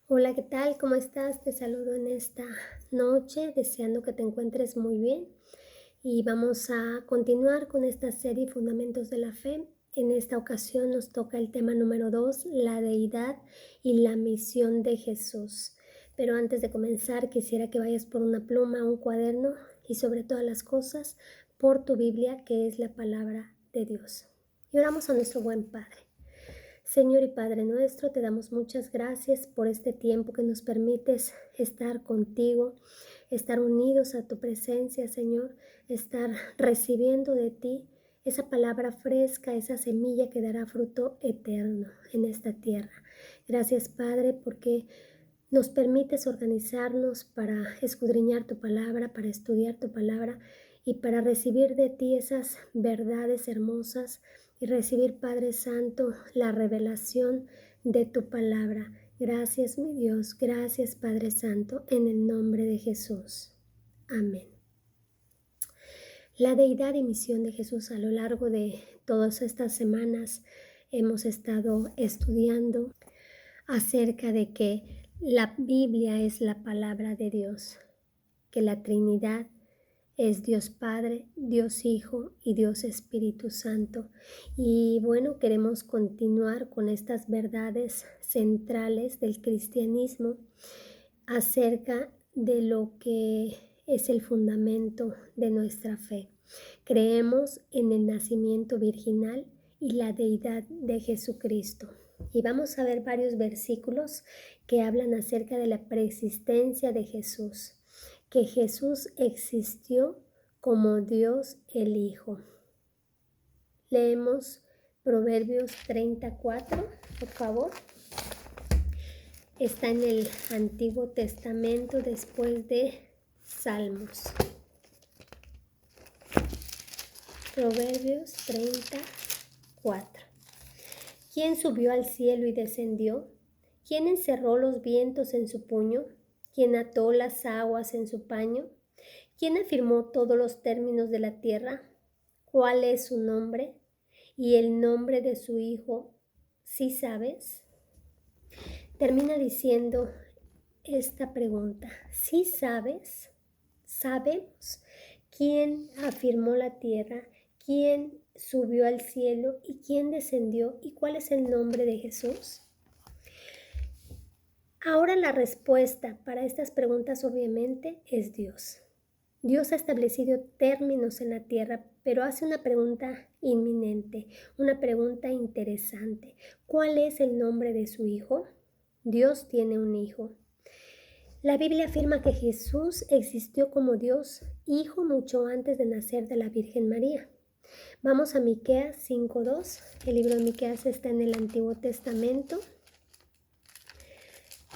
Hola, ¿qué tal? ¿Cómo estás? Te saludo en esta noche, deseando que te encuentres muy bien. Y vamos a continuar con esta serie Fundamentos de la Fe. En esta ocasión nos toca el tema número 2, la deidad y la misión de Jesús. Pero antes de comenzar, quisiera que vayas por una pluma, un cuaderno y sobre todas las cosas, por tu Biblia, que es la palabra de Dios. Y oramos a nuestro buen Padre. Señor y Padre nuestro, te damos muchas gracias por este tiempo que nos permites estar contigo, estar unidos a tu presencia, Señor, estar recibiendo de ti esa palabra fresca, esa semilla que dará fruto eterno en esta tierra. Gracias, Padre, porque nos permites organizarnos para escudriñar tu palabra, para estudiar tu palabra y para recibir de ti esas verdades hermosas y recibir, Padre Santo, la revelación de tu palabra. Gracias, mi Dios, gracias, Padre Santo, en el nombre de Jesús. Amén. La deidad y misión de Jesús. A lo largo de todas estas semanas hemos estado estudiando acerca de que la Biblia es la palabra de Dios, que la Trinidad es Dios Padre, Dios Hijo y Dios Espíritu Santo. Y bueno, queremos continuar con estas verdades centrales del cristianismo acerca de lo que es el fundamento de nuestra fe. Creemos en el nacimiento virginal y la deidad de Jesucristo. Y vamos a ver varios versículos que hablan acerca de la preexistencia de Jesús, que Jesús existió como Dios el Hijo. Leemos Proverbios 34, por favor. Está en el Antiguo Testamento después de Salmos. Proverbios 34. ¿Quién subió al cielo y descendió? ¿Quién encerró los vientos en su puño? ¿Quién ató las aguas en su paño? ¿Quién afirmó todos los términos de la tierra? ¿Cuál es su nombre? ¿Y el nombre de su hijo? ¿Sí sabes? Termina diciendo esta pregunta. ¿Sí sabes? ¿Sabemos quién afirmó la tierra? ¿Quién subió al cielo? ¿Y quién descendió? ¿Y cuál es el nombre de Jesús? Ahora la respuesta para estas preguntas obviamente es Dios. Dios ha establecido términos en la tierra, pero hace una pregunta inminente, una pregunta interesante. ¿Cuál es el nombre de su hijo? Dios tiene un hijo. La Biblia afirma que Jesús existió como Dios, hijo mucho antes de nacer de la Virgen María. Vamos a Miqueas 5:2. El libro de Miqueas está en el Antiguo Testamento.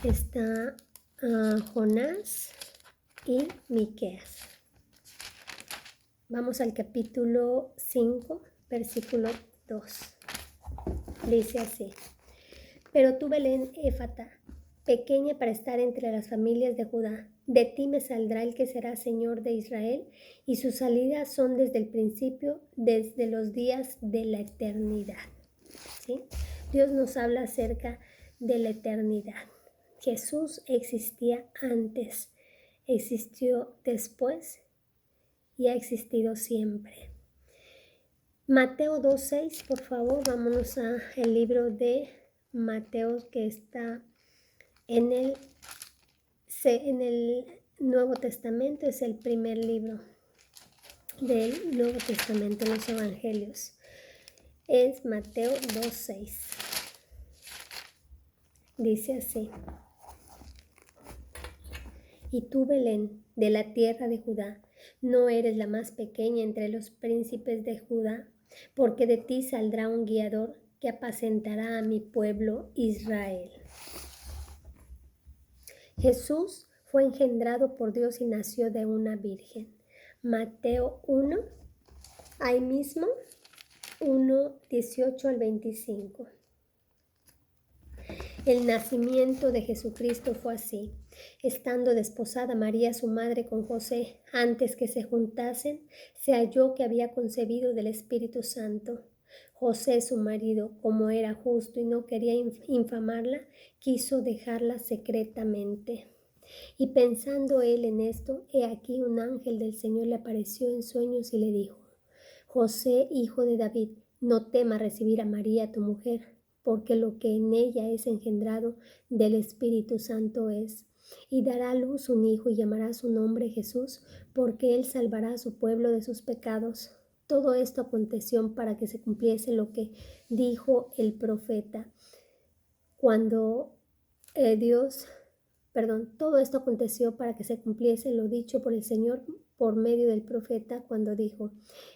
Está Jonás y Miqueas. Vamos al capítulo 5, versículo 2. Dice así: Pero tú, Belén Éfata, pequeña para estar entre las familias de Judá, de ti me saldrá el que será Señor de Israel, y sus salidas son desde el principio, desde los días de la eternidad. ¿Sí? Dios nos habla acerca de la eternidad. Jesús existía antes, existió después y ha existido siempre. Mateo 2:6, por favor, vámonos al libro de Mateo, que está en el Nuevo Testamento, es el primer libro del Nuevo Testamento, los Evangelios. Es Mateo 2:6. Dice así: Y tú, Belén, de la tierra de Judá, no eres la más pequeña entre los príncipes de Judá, porque de ti saldrá un guiador que apacentará a mi pueblo Israel. Jesús fue engendrado por Dios y nació de una virgen. Mateo 1, ahí mismo, 1:18 al 25. El nacimiento de Jesucristo fue así. Estando desposada María, su madre, con José, antes que se juntasen, se halló que había concebido del Espíritu Santo. José, su marido, como era justo y no quería infamarla, quiso dejarla secretamente. Y pensando él en esto, he aquí un ángel del Señor le apareció en sueños y le dijo: José, hijo de David, no temas recibir a María tu mujer, porque lo que en ella es engendrado del Espíritu Santo es. Y dará a luz un hijo y llamará su nombre Jesús, porque él salvará a su pueblo de sus pecados. Todo esto aconteció para que se cumpliese lo que dijo el profeta. Todo esto aconteció para que se cumpliese lo dicho por el Señor por medio del profeta cuando dijo: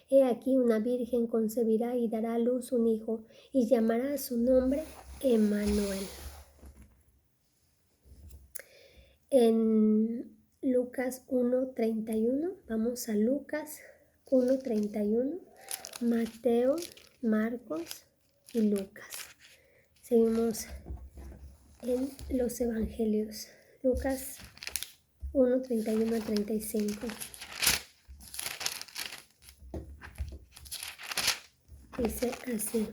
He aquí una virgen concebirá y dará a luz un hijo y llamará su nombre Emmanuel. En Lucas 1:31, vamos a Lucas 1:31, Mateo, Marcos y Lucas. Seguimos en los evangelios. Lucas 1:31 al 35. Dice así: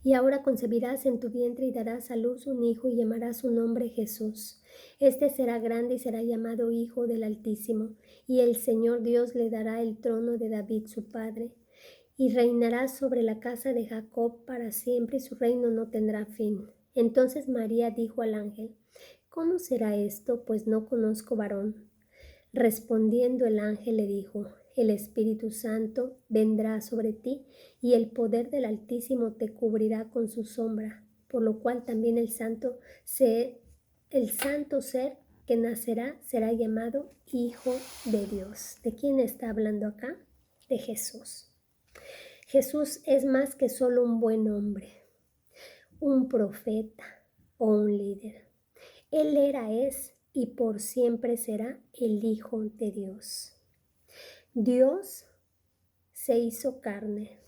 Y ahora concebirás en tu vientre y darás a luz un hijo y llamarás su nombre Jesús. Este será grande y será llamado Hijo del Altísimo, y el Señor Dios le dará el trono de David su padre, y reinará sobre la casa de Jacob para siempre, y su reino no tendrá fin. Entonces María dijo al ángel: ¿Cómo será esto? Pues no conozco varón. Respondiendo el ángel le dijo: El Espíritu Santo vendrá sobre ti y el poder del Altísimo te cubrirá con su sombra, por lo cual también el santo ser que nacerá será llamado Hijo de Dios. ¿De quién está hablando acá? De Jesús. Jesús es más que solo un buen hombre, un profeta o un líder. Él es y por siempre será el Hijo de Dios. Dios se hizo carne.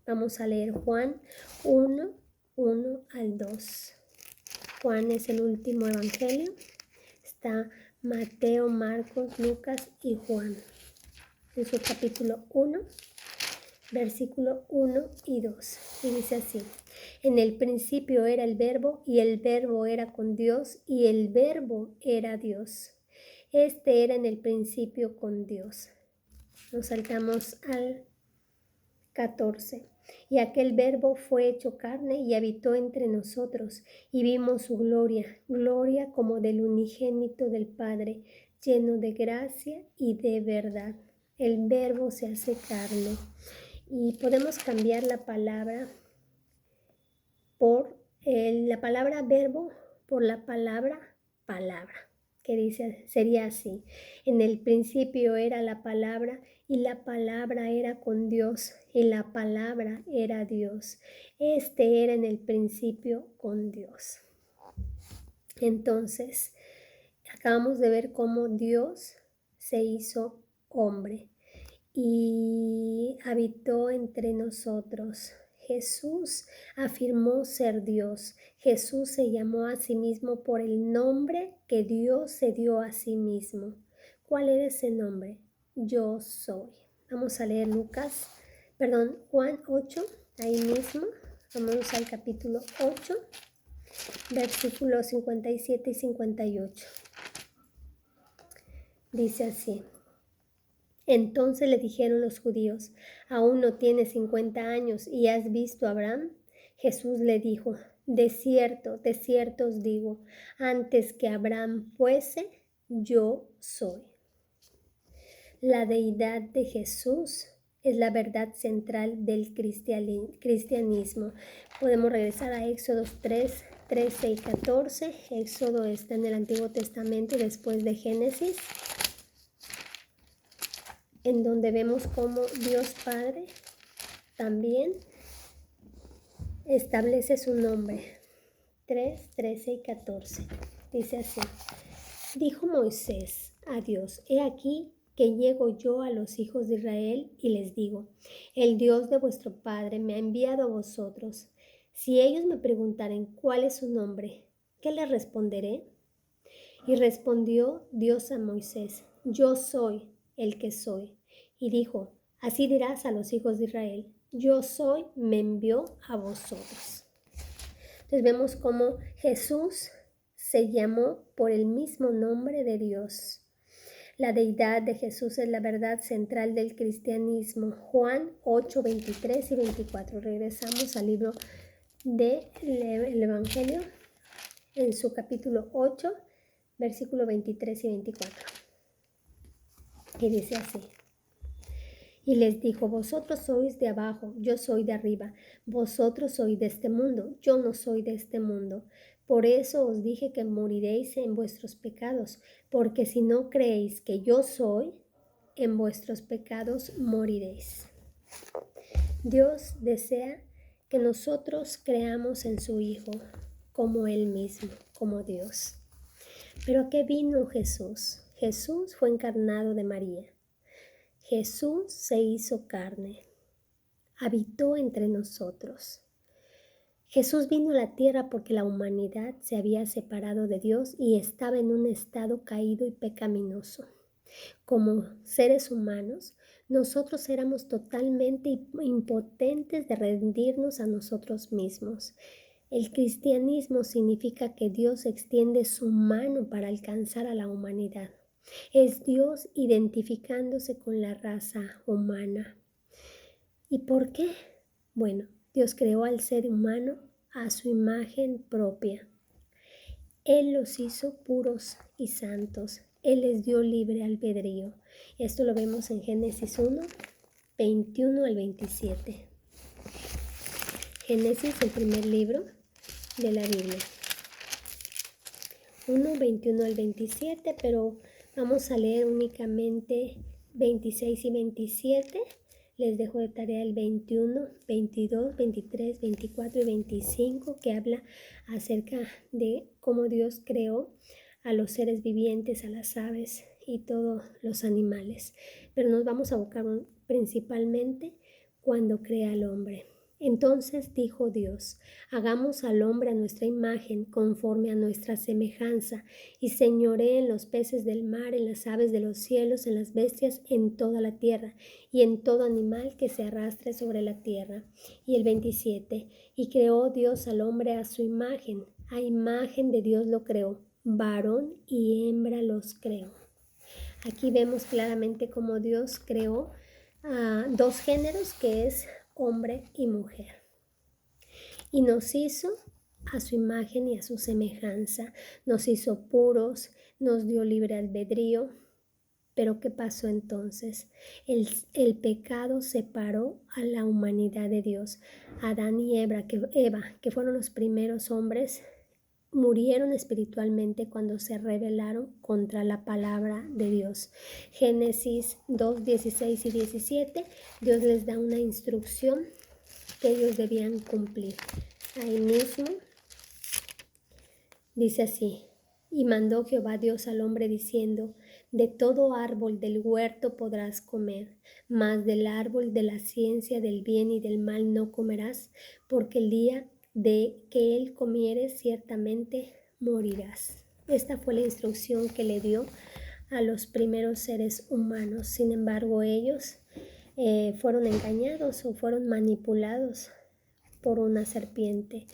Vamos a leer Juan 1:1 al 2. Juan es el último evangelio. Está Mateo, Marcos, Lucas y Juan. En su capítulo 1, versículo 1 y 2. Y dice así: En el principio era el Verbo, y el Verbo era con Dios, y el Verbo era Dios. Este era en el principio con Dios. Nos saltamos al 14. Y aquel Verbo fue hecho carne y habitó entre nosotros, y vimos su gloria, gloria como del unigénito del Padre, lleno de gracia y de verdad. El Verbo se hace carne. Y podemos cambiar la palabra por la palabra verbo por la palabra palabra, que sería así: en el principio era la palabra, y la palabra era con Dios, y la palabra era Dios. Este era en el principio con Dios. Entonces, acabamos de ver cómo Dios se hizo hombre y habitó entre nosotros. Jesús afirmó ser Dios. Jesús se llamó a sí mismo por el nombre que Dios se dio a sí mismo. ¿Cuál era ese nombre? Yo soy. Vamos a leer Juan 8, ahí mismo. Vamos al capítulo 8, versículos 57 y 58. Dice así: Entonces le dijeron los judíos: ¿Aún no tienes 50 años y has visto a Abraham? Jesús le dijo: de cierto os digo, antes que Abraham fuese, yo soy. La deidad de Jesús es la verdad central del cristianismo. Podemos regresar a Éxodo 3, 13 y 14. Éxodo está en el Antiguo Testamento después de Génesis, en donde vemos cómo Dios Padre también establece su nombre. 3, 13 y 14. Dice así: Dijo Moisés a Dios: He aquí que llego yo a los hijos de Israel y les digo: El Dios de vuestro Padre me ha enviado a vosotros. Si ellos me preguntaren cuál es su nombre, ¿qué les responderé? Y respondió Dios a Moisés: Yo soy el que soy. Y dijo: Así dirás a los hijos de Israel: yo soy, me envió a vosotros. Entonces vemos cómo Jesús se llamó por el mismo nombre de Dios. La deidad de Jesús es la verdad central del cristianismo. Juan 8, 23 y 24. Regresamos al libro del Evangelio en su capítulo 8, versículo 23 y 24. Y dice así. Y les dijo, vosotros sois de abajo, yo soy de arriba. Vosotros sois de este mundo, yo no soy de este mundo. Por eso os dije que moriréis en vuestros pecados, porque si no creéis que yo soy, en vuestros pecados moriréis. Dios desea que nosotros creamos en su Hijo, como Él mismo, como Dios. ¿Pero a qué vino Jesús? Jesús fue encarnado de María. Jesús se hizo carne, habitó entre nosotros. Jesús vino a la tierra porque la humanidad se había separado de Dios y estaba en un estado caído y pecaminoso. Como seres humanos, nosotros éramos totalmente impotentes de rendirnos a nosotros mismos. El cristianismo significa que Dios extiende su mano para alcanzar a la humanidad. Es Dios identificándose con la raza humana. ¿Y por qué? Bueno, Dios creó al ser humano a su imagen propia. Él los hizo puros y santos. Él les dio libre albedrío. Esto lo vemos en Génesis 1, 21 al 27. Génesis, el primer libro de la Biblia. 1, 21 al 27, pero vamos a leer únicamente 26 y 27. Les dejo de tarea el 21, 22, 23, 24 y 25, que habla acerca de cómo Dios creó a los seres vivientes, a las aves y todos los animales. Pero nos vamos a abocar principalmente cuando crea al hombre. Entonces dijo Dios, hagamos al hombre a nuestra imagen, conforme a nuestra semejanza, y señoree en los peces del mar, en las aves de los cielos, en las bestias, en toda la tierra, y en todo animal que se arrastre sobre la tierra. Y el 27, y creó Dios al hombre a su imagen, a imagen de Dios lo creó, varón y hembra los creó. Aquí vemos claramente cómo Dios creó dos géneros, que es hombre y mujer. Y nos hizo a su imagen y a su semejanza. Nos hizo puros, nos dio libre albedrío. Pero ¿qué pasó entonces? El pecado separó a la humanidad de Dios. Adán y Eva, que fueron los primeros hombres, murieron espiritualmente cuando se rebelaron contra la palabra de Dios. Génesis 2, 16 y 17, Dios les da una instrucción que ellos debían cumplir. Ahí mismo dice así, y mandó Jehová Dios al hombre diciendo, de todo árbol del huerto podrás comer, mas del árbol de la ciencia del bien y del mal no comerás, porque el día de que él comieres ciertamente morirás. Esta fue la instrucción que le dio a los primeros seres humanos. Sin embargo, ellos fueron engañados o fueron manipulados por una serpiente.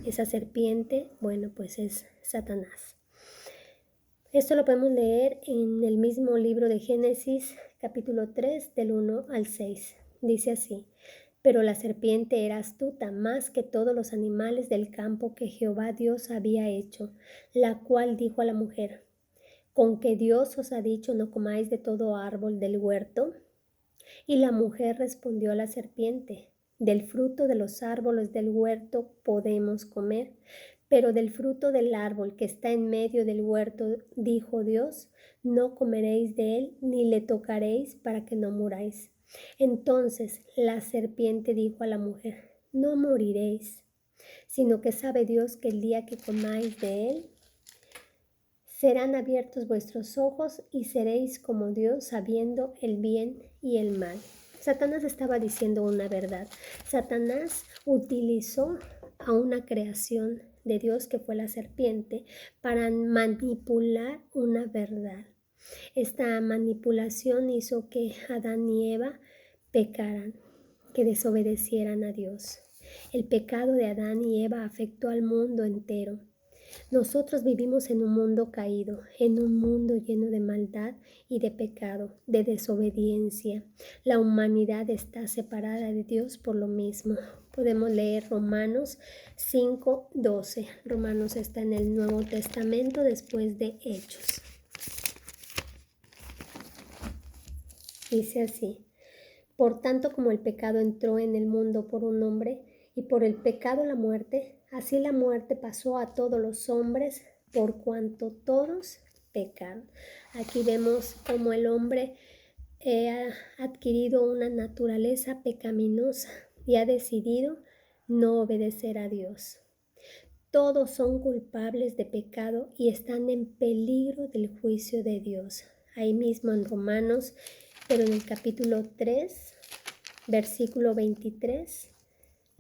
Esa serpiente, bueno, pues es Satanás. Esto lo podemos leer en el mismo libro de Génesis, capítulo 3, del 1 al 6. Dice así, pero la serpiente era astuta más que todos los animales del campo que Jehová Dios había hecho, la cual dijo a la mujer, ¿con que Dios os ha dicho no comáis de todo árbol del huerto? Y la mujer respondió a la serpiente, del fruto de los árboles del huerto podemos comer, pero del fruto del árbol que está en medio del huerto, dijo Dios, no comeréis de él ni le tocaréis para que no muráis. Entonces la serpiente dijo a la mujer, no moriréis, sino que sabe Dios que el día que comáis de él, serán abiertos vuestros ojos y seréis como Dios, sabiendo el bien y el mal. Satanás estaba diciendo una verdad. Satanás utilizó a una creación de Dios, que fue la serpiente, para manipular una verdad. Esta manipulación hizo que Adán y Eva pecaran. que desobedecieran a Dios. El pecado de Adán y Eva afectó al mundo entero. Nosotros vivimos en un mundo caído, en un mundo lleno de maldad y de pecado, de desobediencia. La humanidad está separada de Dios por lo mismo. Podemos leer Romanos 5:12. Romanos está en el Nuevo Testamento después de Hechos. Dice así: por tanto, como el pecado entró en el mundo por un hombre, y por el pecado la muerte, así la muerte pasó a todos los hombres, por cuanto todos pecaron. Aquí vemos cómo el hombre ha adquirido una naturaleza pecaminosa y ha decidido no obedecer a Dios. Todos son culpables de pecado y están en peligro del juicio de Dios. Ahí mismo en Romanos, pero en el capítulo 3, versículo 23,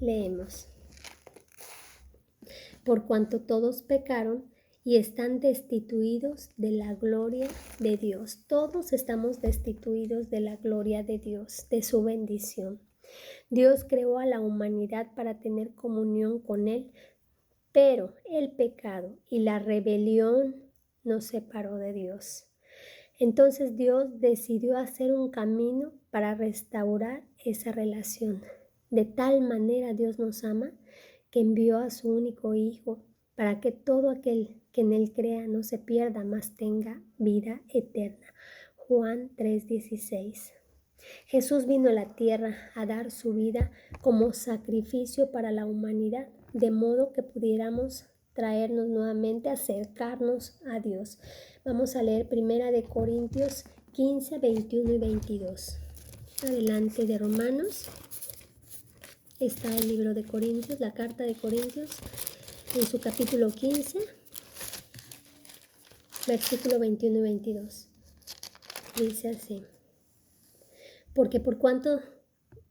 leemos: por cuanto todos pecaron y están destituidos de la gloria de Dios. Todos estamos destituidos de la gloria de Dios, de su bendición. Dios creó a la humanidad para tener comunión con Él, pero el pecado y la rebelión nos separó de Dios. Entonces Dios decidió hacer un camino para restaurar esa relación. De tal manera Dios nos ama que envió a su único Hijo para que todo aquel que en Él crea no se pierda, mas tenga vida eterna. Juan 3:16. Jesús vino a la tierra a dar su vida como sacrificio para la humanidad, de modo que pudiéramos traernos nuevamente, acercarnos a Dios. Vamos a leer 1 Corintios 15, 21 y 22. Adelante de Romanos está el libro de Corintios, la carta de Corintios, en su capítulo 15, versículo 21 y 22. Dice así: porque por cuanto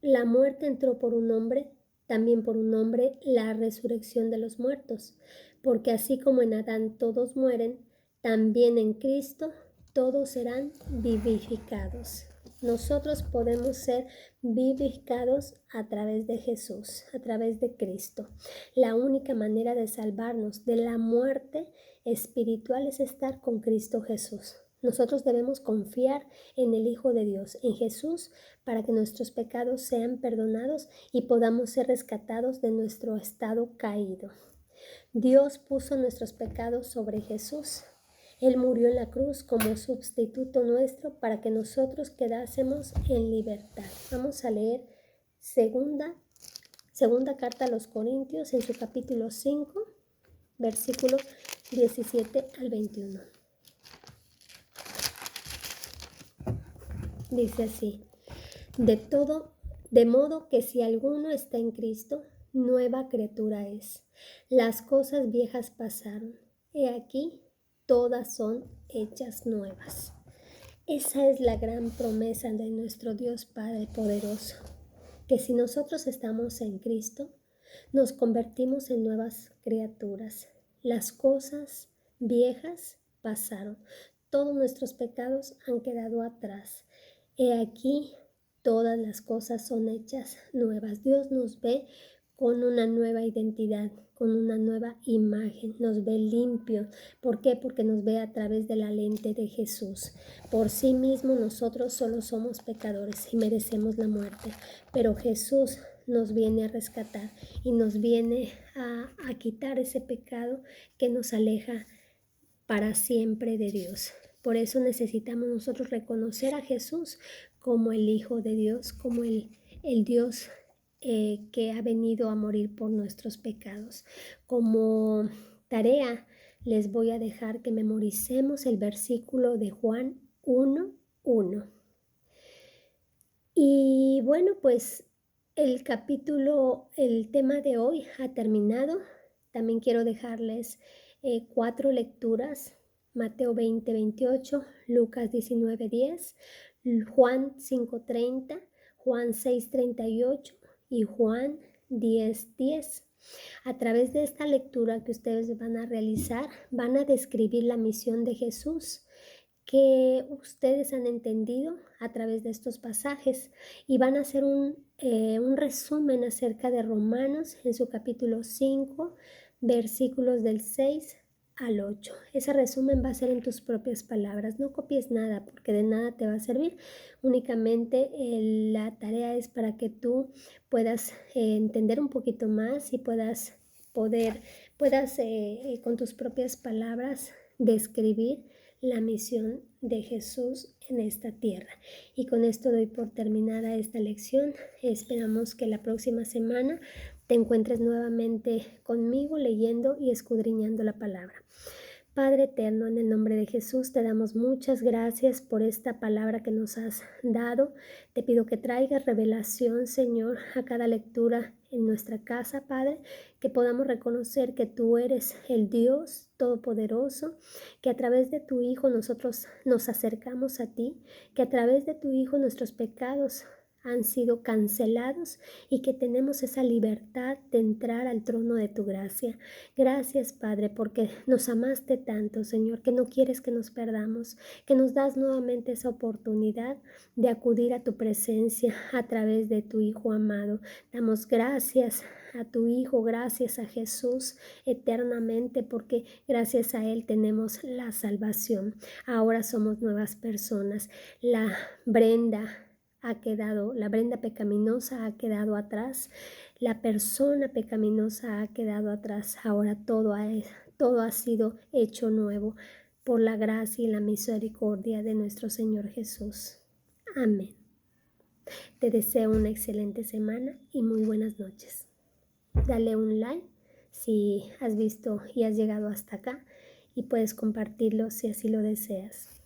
la muerte entró por un hombre, también por un hombre la resurrección de los muertos. Porque así como en Adán todos mueren, también en Cristo todos serán vivificados. Nosotros podemos ser vivificados a través de Jesús, a través de Cristo. La única manera de salvarnos de la muerte espiritual es estar con Cristo Jesús. Nosotros debemos confiar en el Hijo de Dios, en Jesús, para que nuestros pecados sean perdonados y podamos ser rescatados de nuestro estado caído. Dios puso nuestros pecados sobre Jesús. Él murió en la cruz como sustituto nuestro para que nosotros quedásemos en libertad. Vamos a leer segunda carta a los Corintios en su capítulo 5, versículo 17 al 21. Dice así: de modo que si alguno está en Cristo, nueva criatura es. Las cosas viejas pasaron, he aquí, todas son hechas nuevas. Esa es la gran promesa de nuestro Dios Padre poderoso, que si nosotros estamos en Cristo, nos convertimos en nuevas criaturas. Las cosas viejas pasaron, todos nuestros pecados han quedado atrás. He aquí, todas las cosas son hechas nuevas. Dios nos ve con una nueva identidad, con una nueva imagen. Nos ve limpio. ¿Por qué? Porque nos ve a través de la lente de Jesús. Por sí mismo nosotros solo somos pecadores y merecemos la muerte. Pero Jesús nos viene a rescatar y nos viene a quitar ese pecado que nos aleja para siempre de Dios. Por eso necesitamos nosotros reconocer a Jesús como el Hijo de Dios, como el Dios que ha venido a morir por nuestros pecados. Como tarea les voy a dejar que memoricemos el versículo de Juan 1:1. Y bueno, pues el tema de hoy ha terminado. También quiero dejarles 4 lecturas: Mateo 20:28, Lucas 19:10, Juan 5:30, Juan 6:38 y Juan 10:10. A través de esta lectura que ustedes van a realizar, van a describir la misión de Jesús, que ustedes han entendido a través de estos pasajes y van a hacer un resumen acerca de Romanos en su capítulo 5, versículos del 6 al 8. Ese resumen va a ser en tus propias palabras. No copies nada porque de nada te va a servir. Únicamente la tarea es para que tú puedas entender un poquito más y puedas con tus propias palabras describir la misión de Jesús en esta tierra. Y con esto doy por terminada esta lección. Esperamos que la próxima semana te encuentres nuevamente conmigo leyendo y escudriñando la palabra. Padre eterno, en el nombre de Jesús, te damos muchas gracias por esta palabra que nos has dado. Te pido que traigas revelación, Señor, a cada lectura en nuestra casa, Padre, que podamos reconocer que tú eres el Dios Todopoderoso, que a través de tu Hijo nosotros nos acercamos a ti, que a través de tu Hijo nuestros pecados han sido cancelados y que tenemos esa libertad de entrar al trono de tu gracia. Gracias, Padre, porque nos amaste tanto, Señor, que no quieres que nos perdamos, que nos das nuevamente esa oportunidad de acudir a tu presencia a través de tu Hijo amado. Damos gracias a tu Hijo, gracias a Jesús eternamente, porque gracias a Él tenemos la salvación. Ahora somos nuevas personas. La Brenda pecaminosa ha quedado atrás, la persona pecaminosa ha quedado atrás. Ahora todo ha sido hecho nuevo por la gracia y la misericordia de nuestro Señor Jesús. Amén. Te deseo una excelente semana y muy buenas noches. Dale un like si has visto y has llegado hasta acá y puedes compartirlo si así lo deseas.